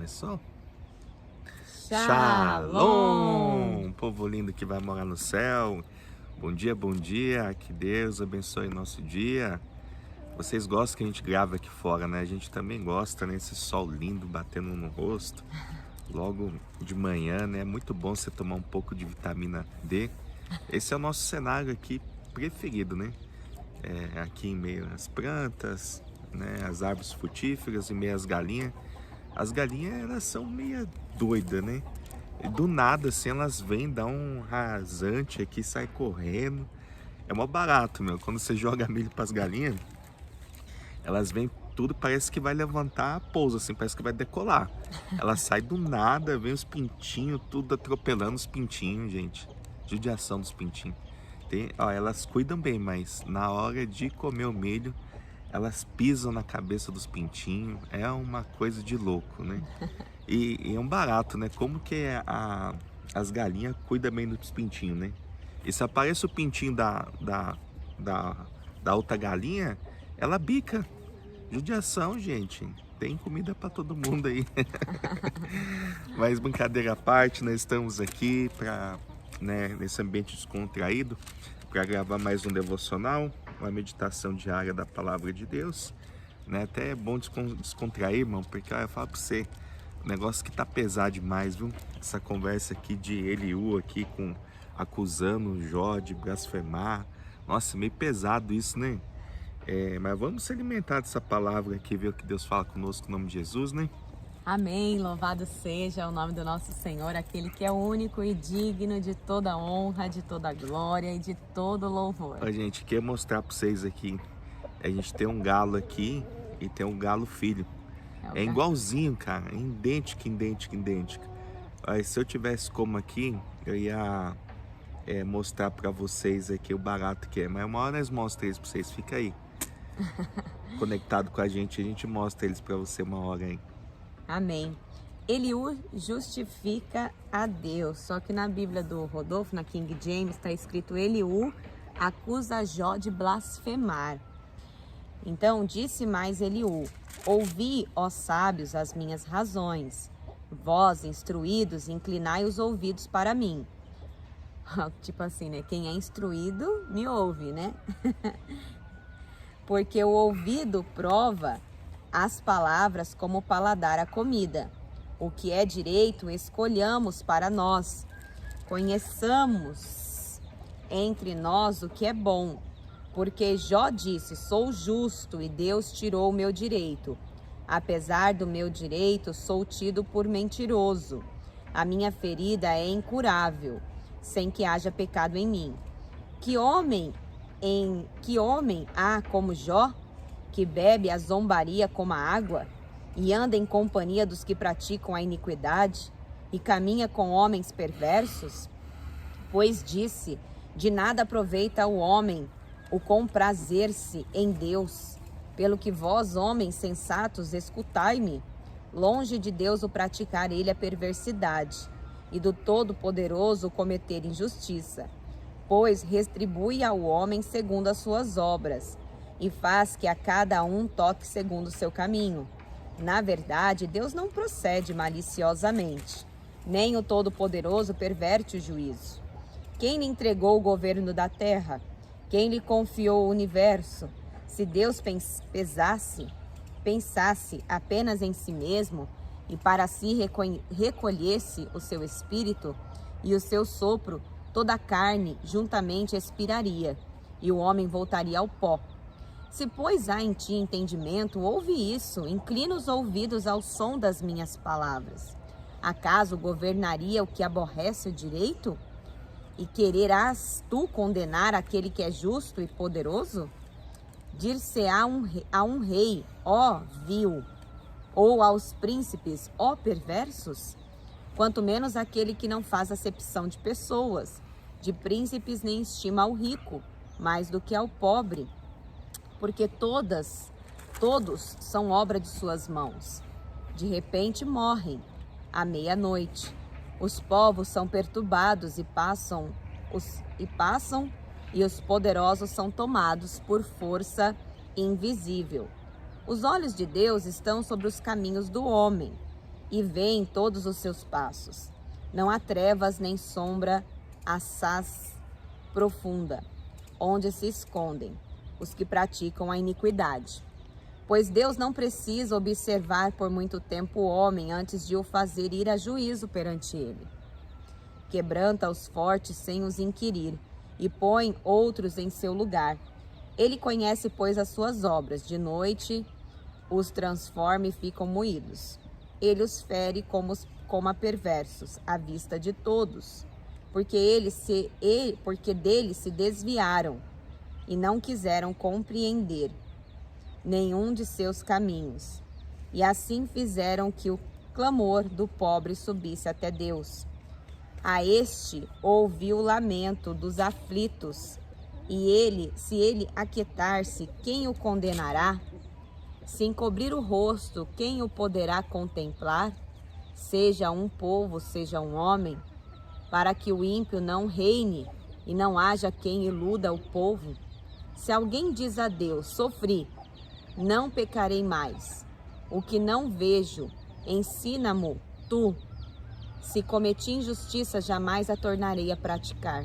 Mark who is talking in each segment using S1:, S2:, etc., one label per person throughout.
S1: Começou?
S2: Shalom!
S1: Povo lindo que vai morar no céu. Bom dia, que Deus abençoe nosso dia. Vocês gostam que a gente grava aqui fora, né? A gente também gosta, né? Esse sol lindo batendo no rosto. Logo de manhã, né? É muito bom você tomar um pouco de vitamina D. Esse é o nosso cenário aqui preferido, né? Aqui em meio às plantas, né? As árvores frutíferas, em meio às galinhas. As galinhas, elas são meio doidas, né? E do nada, assim, elas vêm, dá um rasante aqui, sai correndo. É mó barato, meu. Quando você joga milho pras galinhas, elas vêm tudo, parece que vai levantar pouso, assim, parece que vai decolar. Elas saem do nada, vem os pintinhos, tudo atropelando os pintinhos, gente. Judiação dos pintinhos. Elas cuidam bem, mas na hora de comer o milho, elas pisam na cabeça dos pintinhos. É uma coisa de louco, né? E é um barato, né? Como que as galinhas cuidam bem dos pintinhos, né? E se aparece o pintinho da outra galinha, ela bica. Judiação, gente. Tem comida para todo mundo aí. Mas brincadeira à parte, nós estamos aqui nesse ambiente descontraído para gravar mais um devocional, uma meditação diária da Palavra de Deus, né? Até é bom descontrair, irmão, porque eu falo para você, o negócio que tá pesado demais, viu? Essa conversa aqui de Eliú aqui acusando o Jó de blasfemar. Nossa, meio pesado isso, né? Mas vamos se alimentar dessa palavra aqui, ver o que Deus fala conosco, em nome de Jesus, né?
S2: Amém, louvado seja o nome do nosso Senhor, aquele que é único e digno de toda honra, de toda glória e de todo louvor.
S1: A gente quer mostrar para vocês aqui, a gente tem um galo aqui e tem um galo filho. É igualzinho, cara, é idêntico. Aí, se eu tivesse como aqui, eu ia mostrar para vocês aqui o barato que é. Mas uma hora nós mostramos eles para vocês, fica aí. Conectado com a gente mostra eles para você uma hora aí.
S2: Amém. Eliú justifica a Deus, só que na Bíblia do Rodolfo, na King James, está escrito Eliú acusa Jó de blasfemar. Então disse mais Eliú: ouvi, ó sábios, as minhas razões. Vós, instruídos, inclinai os ouvidos para mim. Tipo assim, né? Quem é instruído, me ouve, né? Porque o ouvido prova as palavras como o paladar a comida. O que é direito, escolhamos para nós. Conheçamos entre nós o que é bom. Porque Jó disse, sou justo e Deus tirou o meu direito. Apesar do meu direito, sou tido por mentiroso. A minha ferida é incurável, sem que haja pecado em mim. Que homem há como Jó, que bebe a zombaria como a água, e anda em companhia dos que praticam a iniquidade, e caminha com homens perversos? Pois disse, de nada aproveita o homem o comprazer-se em Deus. Pelo que vós, homens sensatos, escutai-me. Longe de Deus o praticar ele a perversidade, e do Todo-Poderoso cometer injustiça. Pois retribui ao homem segundo as suas obras, e faz que a cada um toque segundo o seu caminho. Na verdade, Deus não procede maliciosamente, nem o Todo-Poderoso perverte o juízo. Quem lhe entregou o governo da terra? Quem lhe confiou o universo? Se Deus pensasse apenas em si mesmo, e para si recolhesse o seu espírito e o seu sopro, toda a carne juntamente expiraria, e o homem voltaria ao pó. Se, pois, há em ti entendimento, ouve isso, inclina os ouvidos ao som das minhas palavras. Acaso governaria o que aborrece o direito? E quererás tu condenar aquele que é justo e poderoso? Dir-se-á a um rei, ó vil, ou aos príncipes, ó perversos? Quanto menos aquele que não faz acepção de pessoas. De príncipes nem estima ao rico, mais do que ao pobre, porque todos são obra de suas mãos. De repente morrem, à meia-noite. Os povos são perturbados e passam, e os poderosos são tomados por força invisível. Os olhos de Deus estão sobre os caminhos do homem, e vêem todos os seus passos. Não há trevas nem sombra assaz profunda, onde se escondem os que praticam a iniquidade. Pois Deus não precisa observar por muito tempo o homem antes de o fazer ir a juízo perante ele. Quebranta os fortes sem os inquirir, e põe outros em seu lugar. Ele conhece, pois, as suas obras. De noite os transforma e ficam moídos. Ele os fere como a perversos, à vista de todos, porque dele se desviaram e não quiseram compreender nenhum de seus caminhos. E assim fizeram que o clamor do pobre subisse até Deus. A este ouviu o lamento dos aflitos, e se ele aquietar-se, quem o condenará? Se encobrir o rosto, quem o poderá contemplar? Seja um povo, seja um homem, para que o ímpio não reine e não haja quem iluda o povo. Se alguém diz a Deus, sofri, não pecarei mais. O que não vejo, ensina-mo tu. Se cometi injustiça, jamais a tornarei a praticar.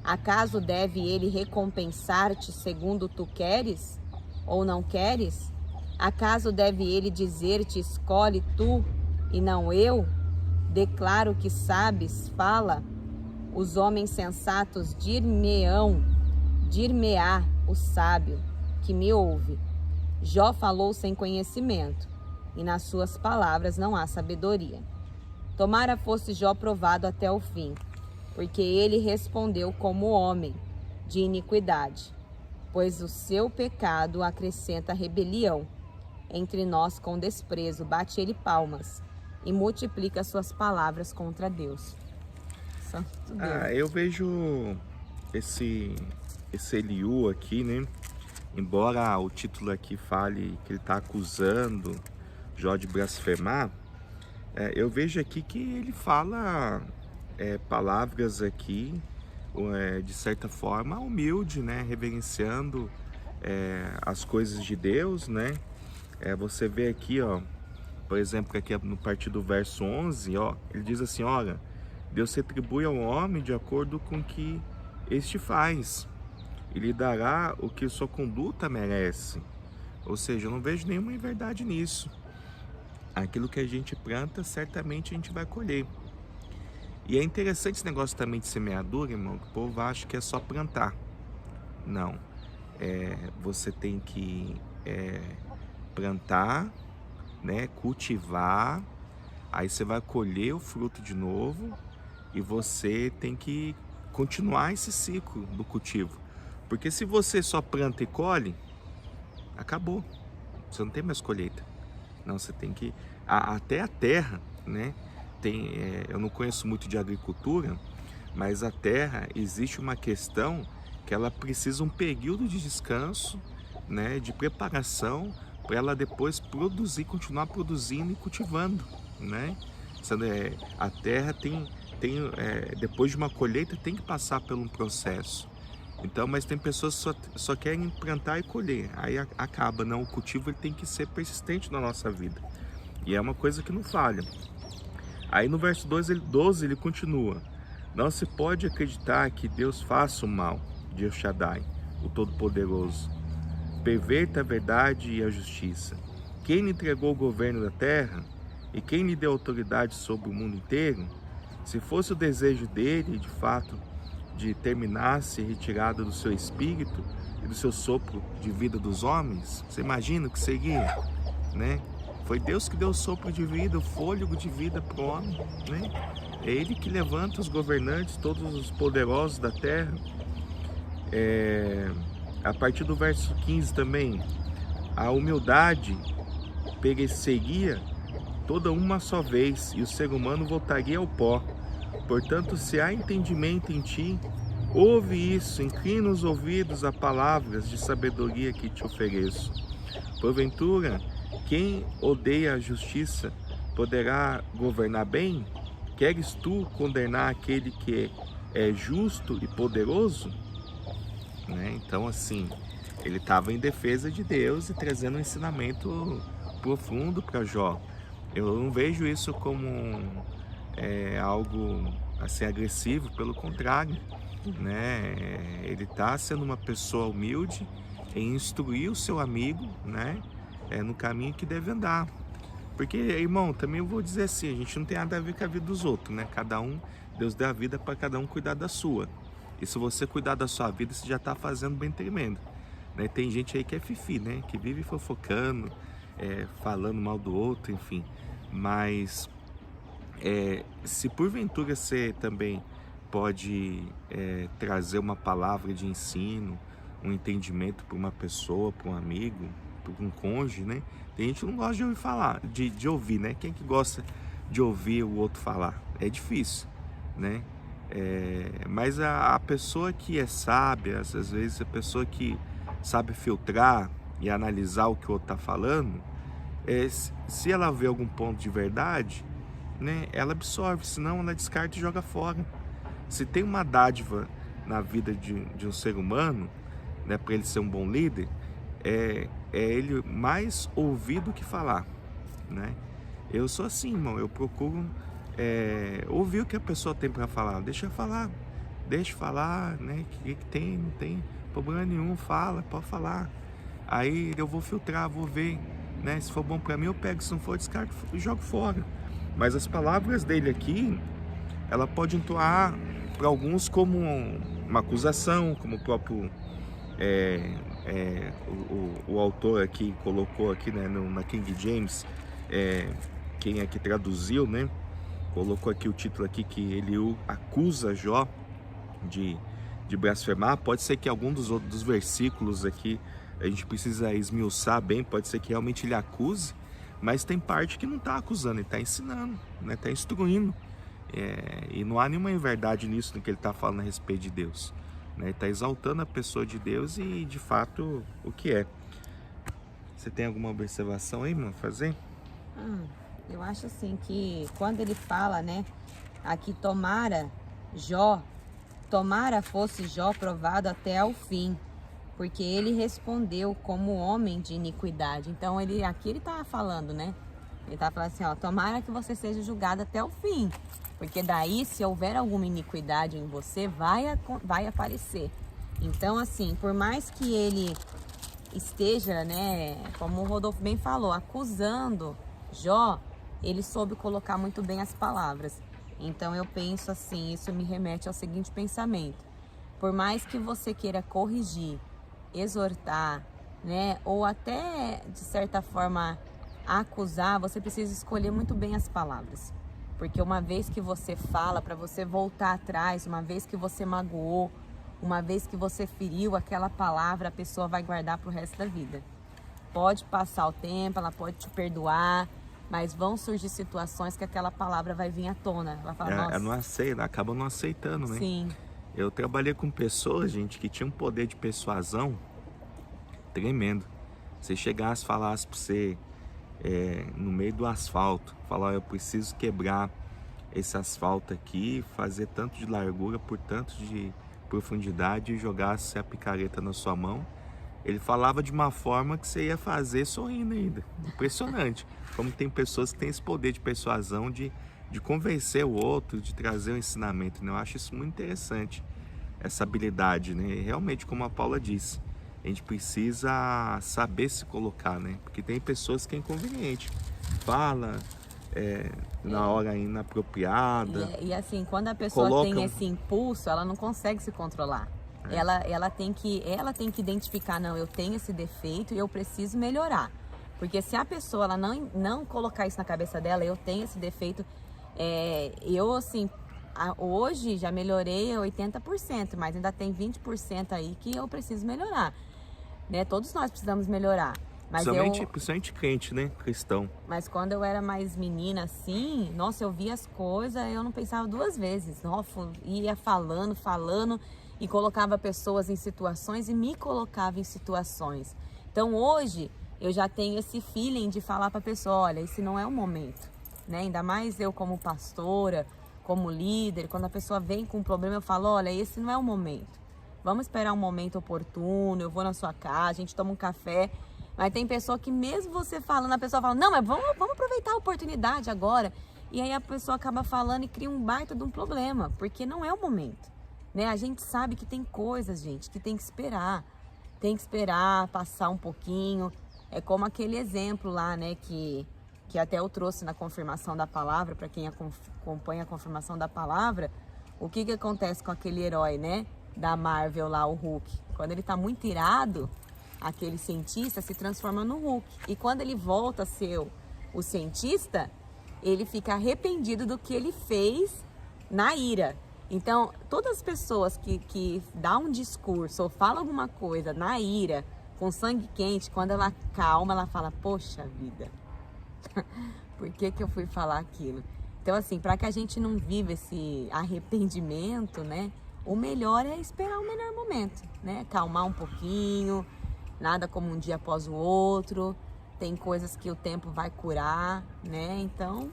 S2: Acaso deve ele recompensar-te segundo tu queres ou não queres? Acaso deve ele dizer-te, escolhe tu e não eu? Declaro que sabes, fala. Os homens sensatos dir-me-á o sábio que me ouve. Jó falou sem conhecimento, e nas suas palavras não há sabedoria. Tomara fosse Jó provado até o fim, porque ele respondeu como homem de iniquidade, pois o seu pecado acrescenta rebelião. Entre nós com desprezo bate ele palmas e multiplica suas palavras contra Deus. Santo Deus.
S1: Eu vejo esse Eliú aqui, né? Embora o título aqui fale que ele está acusando Jó de blasfemar, eu vejo aqui que ele fala palavras aqui, de certa forma, humilde, né? Reverenciando as coisas de Deus, né? Você vê aqui, ó, por exemplo, aqui no partir do verso 11, ó, ele diz assim, olha, Deus retribui ao homem de acordo com o que este faz. E lhe dará o que sua conduta merece. Ou seja, eu não vejo nenhuma inverdade nisso. Aquilo que a gente planta, certamente a gente vai colher. E é interessante esse negócio também de semeadura, irmão, que o povo acha que é só plantar. Não. Você tem que plantar, né, cultivar, aí você vai colher o fruto de novo e você tem que continuar esse ciclo do cultivo. Porque se você só planta e colhe, acabou. Você não tem mais colheita. Não, você tem que... Até a terra, né? Eu não conheço muito de agricultura, mas a terra, existe uma questão que ela precisa um período de descanso, né? De preparação, para ela depois produzir, continuar produzindo e cultivando, né? A terra depois de uma colheita, tem que passar por um processo. Então, mas tem pessoas que só querem plantar e colher, aí acaba, não, o cultivo ele tem que ser persistente na nossa vida, e é uma coisa que não falha. Aí no verso 12 ele continua, não se pode acreditar que Deus faça o mal, de El Shaddai, o Todo-Poderoso, perverta a verdade e a justiça. Quem lhe entregou o governo da terra, e quem lhe deu autoridade sobre o mundo inteiro? Se fosse o desejo dele, de fato, de terminasse retirada do seu espírito e do seu sopro de vida dos homens, você imagina o que seria, né? Foi Deus que deu o sopro de vida, o fôlego de vida para o homem, né? É Ele que levanta os governantes, todos os poderosos da terra. A partir do verso 15 também, a humildade pereceria toda uma só vez, e o ser humano voltaria ao pó. Portanto, se há entendimento em ti, ouve isso, inclina os ouvidos a palavras de sabedoria que te ofereço. Porventura, quem odeia a justiça poderá governar bem? Queres tu condenar aquele que é justo e poderoso? Né? Então, assim, ele estava em defesa de Deus e trazendo um ensinamento profundo para Jó. Eu não vejo isso como algo assim agressivo, pelo contrário, né? Ele está sendo uma pessoa humilde em instruir o seu amigo, né? No caminho que deve andar. Porque, irmão, também eu vou dizer assim, a gente não tem nada a ver com a vida dos outros, né? Cada um, Deus deu a vida para cada um cuidar da sua. E se você cuidar da sua vida, você já está fazendo bem tremendo, né? Tem gente aí que é fifi, né? Que vive fofocando, falando mal do outro, enfim. Mas se porventura você também pode trazer uma palavra de ensino, um entendimento para uma pessoa, para um amigo, para um cônjuge, né? Tem gente que não gosta de ouvir falar, de ouvir, né? Quem que gosta de ouvir o outro falar? É difícil, né? Mas a pessoa que é sábia, às vezes a pessoa que sabe filtrar e analisar o que o outro está falando, se ela vê algum ponto de verdade, né, ela absorve, senão ela descarta e joga fora. Se tem uma dádiva na vida de um ser humano, né, para ele ser um bom líder, é ele mais ouvir do que falar, né? Eu sou assim, irmão, eu procuro ouvir o que a pessoa tem para falar, deixa falar, né? Que tem, não tem problema nenhum, pode falar. Aí eu vou filtrar, vou ver, né? Se for bom para mim eu pego, se não for descarto e jogo fora. Mas as palavras dele aqui, ela pode entoar para alguns como uma acusação, como o próprio o autor aqui colocou aqui, né, na King James, quem é que traduziu, né, colocou aqui o título aqui que ele acusa Jó de blasfemar. Pode ser que algum dos versículos aqui a gente precisa esmiuçar bem, pode ser que realmente ele acuse, mas tem parte que não está acusando, ele está ensinando, né, está instruindo, e não há nenhuma verdade nisso, no que ele está falando a respeito de Deus, né? Ele está exaltando a pessoa de Deus e de fato o que é. Você tem alguma observação aí, mano, fazer?
S2: Eu acho assim que quando ele fala, né, aqui tomara fosse Jó provado até ao fim, porque ele respondeu como homem de iniquidade. Então aqui ele tá falando, né? Ele tá falando assim, ó, tomara que você seja julgado até o fim, porque daí se houver alguma iniquidade em você, vai aparecer. Então assim, por mais que ele esteja, né, como o Rodolfo bem falou, acusando Jó, ele soube colocar muito bem as palavras. Então eu penso assim, isso me remete ao seguinte pensamento: por mais que você queira corrigir, exortar, né, ou até de certa forma acusar, você precisa escolher muito bem as palavras, porque uma vez que você fala, para você voltar atrás, uma vez que você magoou, uma vez que você feriu, aquela palavra a pessoa vai guardar pro resto da vida. Pode passar o tempo, ela pode te perdoar, mas vão surgir situações que aquela palavra vai vir à tona. Ela fala, nossa,
S1: não aceita, acaba não aceitando, né?
S2: Sim.
S1: Eu trabalhei com pessoas, gente, que tinham um poder de persuasão tremendo. Se chegasse e falasse para você no meio do asfalto, falar, eu preciso quebrar esse asfalto aqui, fazer tanto de largura por tanto de profundidade e jogasse a picareta na sua mão, ele falava de uma forma que você ia fazer sorrindo ainda. Impressionante. Como tem pessoas que têm esse poder de persuasão, de convencer o outro, de trazer um ensinamento, né? Eu acho isso muito interessante, essa habilidade, né? E realmente, como a Paula disse, a gente precisa saber se colocar, né? Porque tem pessoas que é inconveniente, fala na hora inapropriada.
S2: E assim, quando a pessoa
S1: coloca
S2: tem esse impulso, ela não consegue se controlar. Ela tem que identificar, não, eu tenho esse defeito e eu preciso melhorar. Porque se a pessoa ela não colocar isso na cabeça dela, eu tenho esse defeito, eu assim, hoje já melhorei 80%, mas ainda tem 20% aí que eu preciso melhorar, né? Todos nós precisamos melhorar. Mas
S1: principalmente crente, né? Cristão.
S2: Mas quando eu era mais menina assim, nossa, eu via as coisas, eu não pensava duas vezes. Nossa, ia falando e colocava pessoas em situações e me colocava em situações. Então hoje eu já tenho esse feeling de falar para a pessoa, olha, esse não é o momento, né? Ainda mais eu como pastora, como líder, quando a pessoa vem com um problema, eu falo, olha, esse não é o momento. Vamos esperar um momento oportuno, eu vou na sua casa, a gente toma um café Mas tem pessoa que mesmo você falando, a pessoa fala, não, mas vamos aproveitar a oportunidade agora. E aí a pessoa acaba falando e cria um baita de um problema, porque não é o momento, né? A gente sabe que tem coisas, gente, que tem que esperar. Tem que esperar passar um pouquinho. É como aquele exemplo lá, né, que até eu trouxe na confirmação da palavra, para quem acompanha a confirmação da palavra, o que acontece com aquele herói, né, da Marvel lá, o Hulk. Quando ele tá muito irado, aquele cientista se transforma no Hulk. E quando ele volta a ser o cientista, ele fica arrependido do que ele fez na ira. Então, todas as pessoas que dão um discurso ou falam alguma coisa na ira, com sangue quente, quando ela calma, ela fala, poxa vida, por que eu fui falar aquilo? Então, assim, para que a gente não viva esse arrependimento, né, o melhor é esperar o melhor momento, né, calmar um pouquinho, nada como um dia após o outro, tem coisas que o tempo vai curar, né, então,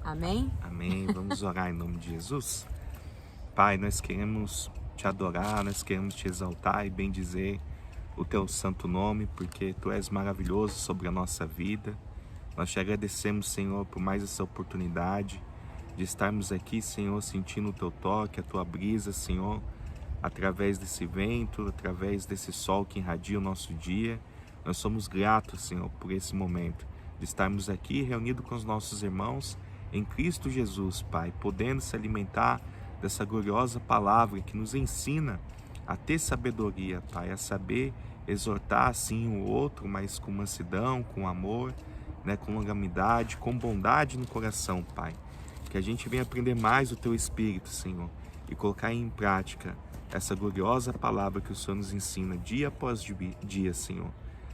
S2: amém?
S1: Amém. Vamos orar em nome de Jesus. Pai, nós queremos te adorar, nós queremos te exaltar e bendizer o teu santo nome, porque tu és maravilhoso sobre a nossa vida. Nós te agradecemos, Senhor, por mais essa oportunidade de estarmos aqui, Senhor, sentindo o teu toque, a tua brisa, Senhor, através desse vento, através desse sol que irradia o nosso dia. Nós somos gratos, Senhor, por esse momento de estarmos aqui reunidos com os nossos irmãos em Cristo Jesus, Pai, podendo se alimentar dessa gloriosa palavra que nos ensina a ter sabedoria, Pai, a saber exortar assim o outro, mas com mansidão, com amor, né, com longanimidade, com bondade no coração, Pai. Que a gente venha aprender mais o Teu Espírito, Senhor, e colocar em prática essa gloriosa palavra que o Senhor nos ensina dia após dia, Senhor.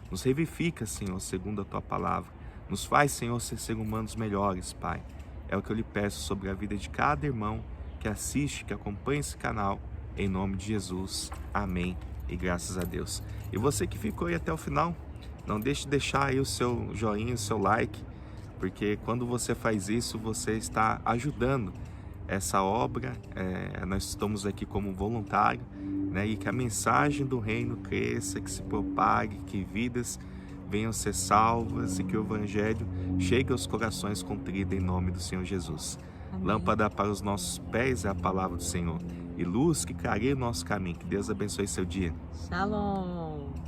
S1: Nos revivifica, Senhor, segundo a Tua palavra. Nos faz, Senhor, ser humanos melhores, Pai. É o que eu lhe peço sobre a vida de cada irmão que assiste, que acompanha esse canal, em nome de Jesus. Amém. E graças a Deus. E você que ficou aí até o final, não deixe de deixar aí o seu joinha, o seu like, porque quando você faz isso, você está ajudando essa obra. Nós estamos aqui como voluntário, né? E que a mensagem do reino cresça, que se propague, que vidas venham ser salvas e que o evangelho chegue aos corações contridos em nome do Senhor Jesus.
S2: Amém.
S1: Lâmpada para os nossos pés é a palavra do Senhor e luz que clareia o nosso caminho. Que Deus abençoe seu dia.
S2: Shalom!